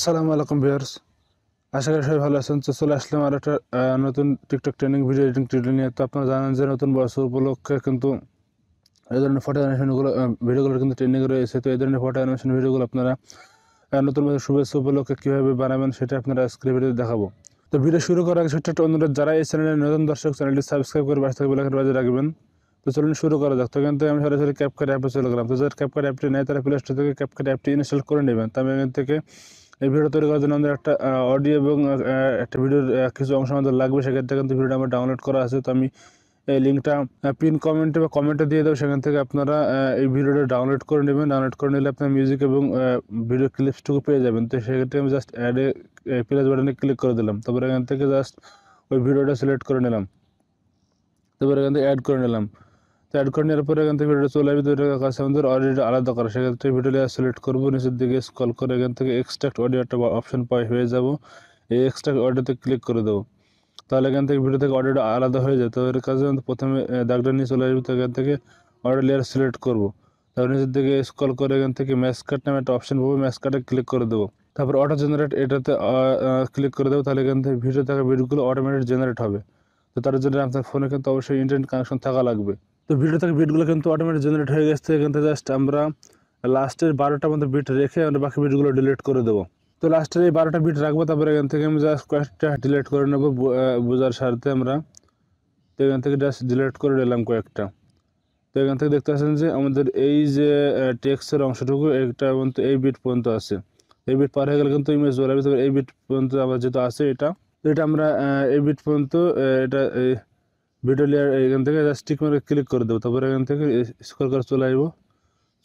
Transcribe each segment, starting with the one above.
আসসালামু আলাইকুম ভিউয়ার্স, আশা করি সবাই ভালো আছেন। তো চলে আসলাম আর একটা নতুন TikTok training video editing tutorial নিয়ে। তো আপনারা জানেন যে নতুন বছর উপলক্ষে কিন্তু এই ধরনের ফটো অ্যানিমেশনগুলো ভিডিওগুলো কিন্তু ট্রেন্ডিং রয়েছে। তো এই ধরনের ফটো অ্যানিমেশন ভিডিওগুলো আপনারা নতুন বছর শুভেচ্ছা উপলক্ষে কীভাবে বানাবেন সেটা আপনারা আজকের ভিডিওতে দেখাবো। তো ভিডিও শুরু করার আগে ছোট্ট একটা অনুরোধ, যারা এই চ্যানেলের নতুন দর্শক চ্যানেলটি সাবস্ক্রাইব করে পাশে থাকা বেল আইকনটি বাজিয়ে রাখবেন। তো চলুন শুরু করা যাক। তো এখান থেকে আমি সরাসরি ক্যাপকাট অ্যাপে চলে গেলাম। তো যাদের ক্যাপকাট অ্যাপটি নেয় তারা প্লে স্টোর থেকে ক্যাপকাট অ্যাপটি ইনস্টল করে নেবেন। তো আমি এখান থেকে এই ভিডিও তৈরি করার জন্য আমাদের একটা অডিও এবং একটা ভিডিওর কিছু অংশ আমাদের লাগবে। সেক্ষেত্রে কিন্তু ভিডিওটা আমার ডাউনলোড করা আছে। তো আমি এই লিঙ্কটা পিন কমেন্টে বা কমেন্টে দিয়ে দেবো। সেখান থেকে আপনারা এই ভিডিওটা ডাউনলোড করে নেবেন। ডাউনলোড করে নিলে আপনার মিউজিক এবং ভিডিও ক্লিপসটুকু পেয়ে যাবেন। তো সেক্ষেত্রে আমি জাস্ট অ্যাডে প্লাস বাটনে ক্লিক করে দিলাম। তারপরে এখান থেকে জাস্ট ওই ভিডিওটা সিলেক্ট করে নিলাম। তারপরে এখান থেকে অ্যাড করে নিলাম। তো অ্যাড করে নেওয়ার পরে এখান থেকে ভিডিওটা চলে আসবে। তো এটার কাছে আমাদের অডিওটা আলাদা করা, সেক্ষেত্রে ভিডিও লেয়ার সিলেক্ট করবো, নিচের দিকে স্ক্রল করে এখান থেকে এক্সট্রাক্ট অডিও একটা অপশন হয়ে যাব। এই এক্সট্রাক্ট অডিওতে ক্লিক করে দেবো। তাহলে এখান থেকে ভিডিও থেকে অডিওটা আলাদা হয়ে যায়। তো এর কাছে প্রথমে দাগটা নিয়ে চলে আসবে। তো এখান থেকে অডিও লেয়ার সিলেক্ট করবো। তারপর নিচের দিকে স্ক্রল করে এখান থেকে ম্যাচ কাট নামে একটা অপশন পাবো, ম্যাচ কাটে ক্লিক করে দেবো। তারপর অটো জেনারেট এটাতে ক্লিক করে দেবো। তাহলে এখান থেকে ভিডিও থাকা ভিডিওগুলো অটোমেটিক জেনারেট হবে। তো তার জন্য আপনার ফোনে কিন্তু অবশ্যই ইন্টারনেট কানেকশন থাকা লাগবে। তো ভিডিও থেকে বিটগুলো কিন্তু অটোমেটিক জেনারেট হয়ে গেছে। এখান থেকে জাস্ট আমরা লাস্টের 12টা মতো বিট রেখে আমরা বাকি বিটগুলো ডিলিট করে দেবো। তো লাস্টের এই 12টা বিট রাখবো। তারপরে এখান থেকে আমি জাস্ট কয়েকটা ডিলিট করে নেবো বোঝার স্বার্থে আমরা। তো এখান থেকে জাস্ট ডিলিট করে নিলাম কয়েকটা। তো এখান থেকে দেখতে পাচ্ছেন যে আমাদের এই যে টেক্সটের অংশটুকু একটা পর্যন্ত এই বিট পর্যন্ত আছে। এই বিট পার হয়ে গেলে কিন্তু ইমেজ চলে আসবে। এই বিট পর্যন্ত আমার যেহেতু আছে এটা আমরা এই বিট পর্যন্ত এটা ভিডিও লেয়ার এখান থেকে জাস্ট টিক মার্কে ক্লিক করে দেবো। তারপরে এখান থেকে স্ক্রল করে চলে আসবো।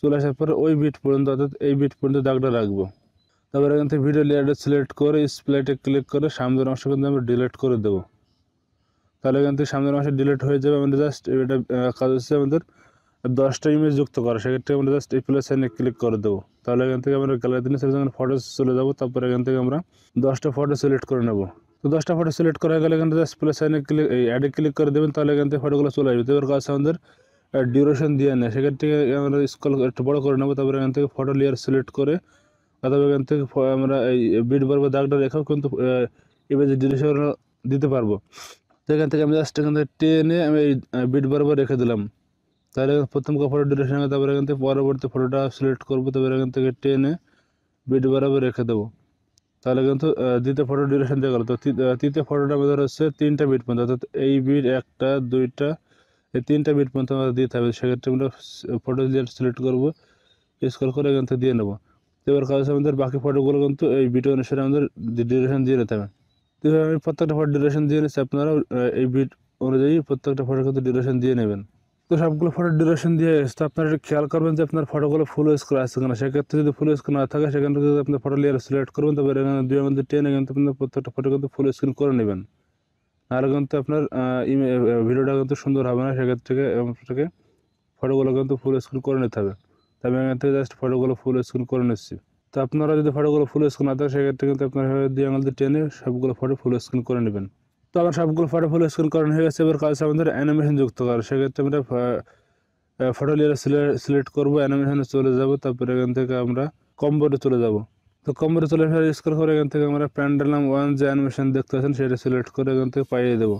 চলে আসার পরে ওই বিট পর্যন্ত অর্থাৎ এই বিট পর্যন্ত দাগটা রাখবো। তারপরে এখান থেকে ভিডিও লেয়ারটা সিলেক্ট করে স্প্লাইটে ক্লিক করে সামনের অংশ কিন্তু আমরা ডিলিট করে দেবো। তাহলে এখান থেকে সামনের অংশ ডিলিট হয়ে যাবে। আমাদের জাস্ট এটা কাজ হচ্ছে আমাদের 10টা ইমেজ যুক্ত করা। সেক্ষেত্রে আমরা জাস্ট এই প্লাস সাইনে ক্লিক করে দেবো। তাহলে এখান থেকে আমরা গ্যালারিতে নিয়ে সেখানে ফটো চলে যাবো। তারপরে এখান থেকে আমরা 10টা ফটো সিলেক্ট করে নেবো। তো 10টা ফটো সিলেক্ট করা গেলে এখান থেকে জাস্ট প্লাস সাইনে ক্লিক এই অ্যাডে ক্লিক করে দেবেন। তাহলে এখান থেকে ফটোগুলো চলে আসবে। তো এবার কাছে আমাদের ডিউরেশন দিয়ে নেয়, সেক্ষেত্রে আমরা স্ক্রল একটু বড় করে নেবো। তারপরে এখান থেকে ফটো লেয়ার সিলেক্ট করে অথবা এখান থেকে আমরা এই বিট বরাবর দাগটা রেখাও কিন্তু ইমেজ ডিউরেশন দিতে পারবো। তো এখান থেকে আমি জাস্ট এখান থেকে টেনে আমি এই বিট বরাবর রেখে দিলাম। তাহলে প্রথম ফটো ডিউরেশন, তারপরে এখান থেকে পরবর্তী ফটোটা সিলেক্ট করবো। তারপরে এখান থেকে টেনে বিট বরাবর রেখে দেবো। তাহলে কিন্তু দ্বিতীয় ফটো ডিউরেশন দিয়ে গেল। তো তৃতীয় ফটোটা আমাদের হচ্ছে 3টা বিট পর্যন্ত, অর্থাৎ এই বিট 1টা 2টা এই 3টা বিট পর্যন্ত আমাদের দিতে হবে। সেক্ষেত্রে আমরা ফটো সিলেক্ট করবো, স্ক্রল করে এখান থেকে দিয়ে নেবো। তো এবার কাজ আমাদের বাকি ফটোগুলো কিন্তু এই বিট অনুসারে আমাদের ডিউরেশন দিয়ে নিতে হবে। তো আমি প্রত্যেকটা ফটো ডিউরেশন দিয়ে নিচ্ছি, আপনারা এই বিট অনুযায়ী প্রত্যেকটা ফটো কিন্তু ডিউরেশন দিয়ে নেবেন। তো সবগুলো ফটো ডিউরেশন দিয়ে এসে তো আপনারা একটু খেয়াল করবেন যে আপনার ফটোগুলো ফুল স্ক্রিন আছে কিনা। সেক্ষেত্রে যদি ফুল স্ক্রিন না থাকে সেখান থেকে যদি আপনার ফটো লেয়ার সিলেক্ট করবেন, তারপরে এখানে 2 মধ্যে টেনে কিন্তু আপনার প্রত্যেকটা ফটো কিন্তু ফুল স্ক্রিন করে নেবেন। নাহলে কিন্তু আপনার ভিডিওটা কিন্তু সুন্দর হবে না। সেক্ষেত্রে আপনাকে ফটোগুলো কিন্তু ফুল স্ক্রিন করে নিতে হবে। তবে এখান থেকে জাস্ট ফটোগুলো ফুল স্ক্রিন করে নিচ্ছি। তো আপনারা যদি ফটোগুলো ফুল স্ক্রিন না থাকে সেক্ষেত্রে কিন্তু আপনার 2 আঙুল দিয়ে টেনে সবগুলো ফটো ফুল স্ক্রিন করে নেবেন। তো আমার সবগুলো ফটো ফুল স্ক্রিন করানো হয়ে গেছে। এবার কাজ আমাদের অ্যানিমেশন যুক্ত করা। সেক্ষেত্রে আমরা ফটো লেয়ার সিলেক্ট করবো, অ্যানিমেশনে চলে যাব। তারপরে এখান থেকে আমরা কম্বোতে চলে যাব। তো কম্বোতে চলে আসার স্ক্রল করে এখান থেকে আমরা প্যান্ডেলাম 1 যে অ্যানিমেশন দেখতে পাচ্ছেন সেটা সিলেক্ট করে এখান থেকে পাইয়ে দেবো।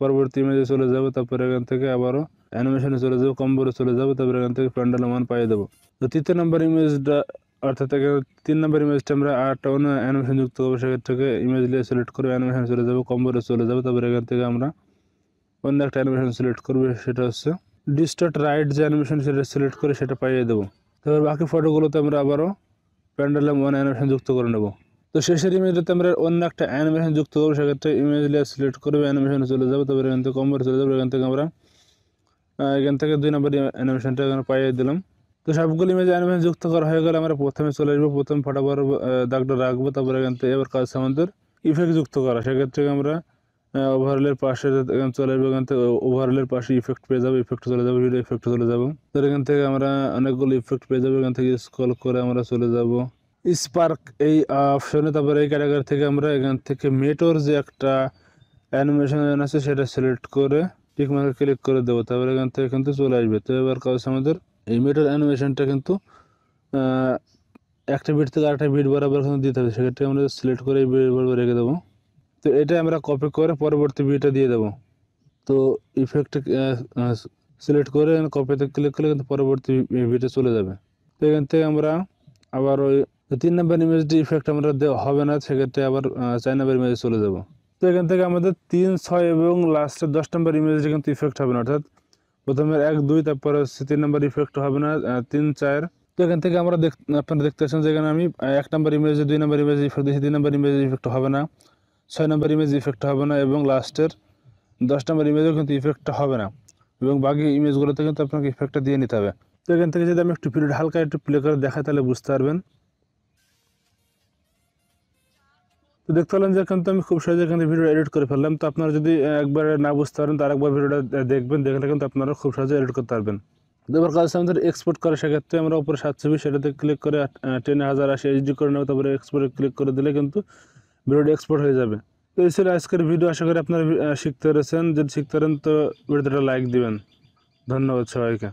পরবর্তী ইমেজে চলে যাব। তারপরে এখান থেকে আবারও অ্যানিমেশনে চলে যাবো, কম্বোতে চলে যাবো। তারপরে এখান থেকে প্যান্ডেলাম 1 পাইয়ে দেবো। তো তৃতীয় নম্বর ইমেজটা অর্থাৎ 3 নম্বর ইমেজটা আমরা আরেকটা অন্য অ্যানিমেশন যুক্ত করবো। সেক্ষেত্রে ইমেজ নিয়ে সিলেক্ট করে অ্যানিমেশনে চলে যাবো, কম্বোতে চলে যাবো। তারপরে এখান থেকে আমরা অন্য একটা অ্যানিমেশন সিলেক্ট করবো, সেটা হচ্ছে ডিস্টর্ট রাইট যে অ্যানিমেশন সেটা সিলেক্ট করে সেটা পাইয়ে দেবো। তারপর বাকি ফটোগুলোতে আমরা আবারও প্যান্ডেলাম 1 অ্যানিমেশন যুক্ত করে নেব। তো শেষের ইমেজটাতে আমরা অন্য একটা অ্যানিমেশন যুক্ত করবো। সেক্ষেত্রে ইমেজ লেয়ার সিলেক্ট করবে, অ্যানিমেশনে চলে যাবো। তারপরে এখান থেকে কম্বোতে চলে যাবো। এখান থেকে আমরা 2 নম্বর অ্যানিমেশনটা এখানে পাইয়ে দিলাম। তো সবগুলো ইমেজ অ্যানিমেশন যুক্ত করা হয়ে গেলে আমরা প্রথমে চলে আসবো, প্রথম ফটো বরাবর দাগটা রাখবো। তারপরে এখান থেকে এবার কাজ আমাদের ইফেক্ট যুক্ত করা। সেক্ষেত্রে আমরা ওভারলের পাশে চলে যাবো। এখান থেকে ওভারলের পাশে ইফেক্ট পেয়ে যাবো, ইফেক্ট চলে যাবো, ভিডিও ইফেক্ট চলে যাবো। তো এখান থেকে আমরা অনেকগুলো ইফেক্ট পেয়ে যাবো। এখান থেকে স্ক্রল করে আমরা চলে যাব স্পার্ক এই অপশনে। তারপরে এই ক্যাটাগরি থেকে আমরা এখান থেকে মেটোর যে একটা অ্যানিমেশন আছে সেটা সিলেক্ট করে টিক মার্কে ক্লিক করে দেবো। তারপরে এখান থেকে কিন্তু চলে আসবে। তো এবার কাজ আমাদের এই মেটোর অ্যানিমেশনটা কিন্তু একটা বিট থেকে আরেকটা বিট বরাবর কিন্তু দিতে হবে, সেক্ষেত্রে আমরা সিলেক্ট করে এই বিট বরাবর রেখে দেবো। তো এটা আমরা কপি করে পরবর্তী বিটটা দিয়ে দেবো। তো ইফেক্টে সিলেক্ট করে কপিতে ক্লিক করলে কিন্তু পরবর্তী বিটে চলে যাবে। তো এখান থেকে আমরা আবার ওই 3 নম্বর ইমেজটি ইফেক্ট আমরা দেওয়া হবে না, সেক্ষেত্রে আবার 4 নম্বর ইমেজে চলে যাব। তো এখান থেকে আমাদের 3, 6 এবং লাস্টের 10 নম্বর ইমেজটি কিন্তু ইফেক্ট হবে না, অর্থাৎ প্রথমে 1, 2, তারপরে হচ্ছে 3 নম্বর ইফেক্ট হবে না, 3, 4। তো এখান থেকে আমরা আপনারা দেখতে পাচ্ছেন যে এখানে আমি 1 নম্বর ইমেজে 2 নম্বর ইমেজে ইফেক্ট দিয়েছি, 3 নম্বর ইমেজে ইফেক্ট হবে না, 6 নম্বর ইমেজ ইফেক্ট হবে না এবং লাস্টের 10 নম্বর ইমেজেও কিন্তু ইফেক্টটা হবে না, এবং বাকি ইমেজগুলোতে কিন্তু আপনাকে ইফেক্টটা দিয়ে নিতে হবে। তো এখান থেকে যদি আমি একটু ভিডিওটা হালকা একটু প্লে করে দেখাই তাহলে বুঝতে পারবেন। তো দেখতে পেলেন যে কিন্তু আমি খুব সহজে এখানে ভিডিও এডিট করে ফেললাম। তো আপনারা যদি একবার না বুঝতে পারেন তো আরেকবার ভিডিওটা দেখবেন, দেখলে কিন্তু আপনারা খুব সহজে এডিট করতে পারবেন। এবার কাজ আমাদের এক্সপোর্ট করে, সেক্ষেত্রে আমরা উপরে 7 ছবি সেটাতে ক্লিক করে 1080 এইচডি করে নেব, তারপরে এক্সপোর্টে ক্লিক করে দিলে কিন্তু ভিডিওটা এক্সপোর্ট হয়ে যাবে। তো এই ছিল আজকের ভিডিও, আশা করি আপনারা শিখতে পেরেছেন। যদি শিখতে পারেন তো ভিডিওটা লাইক দিবেন। ধন্যবাদ সবাইকে।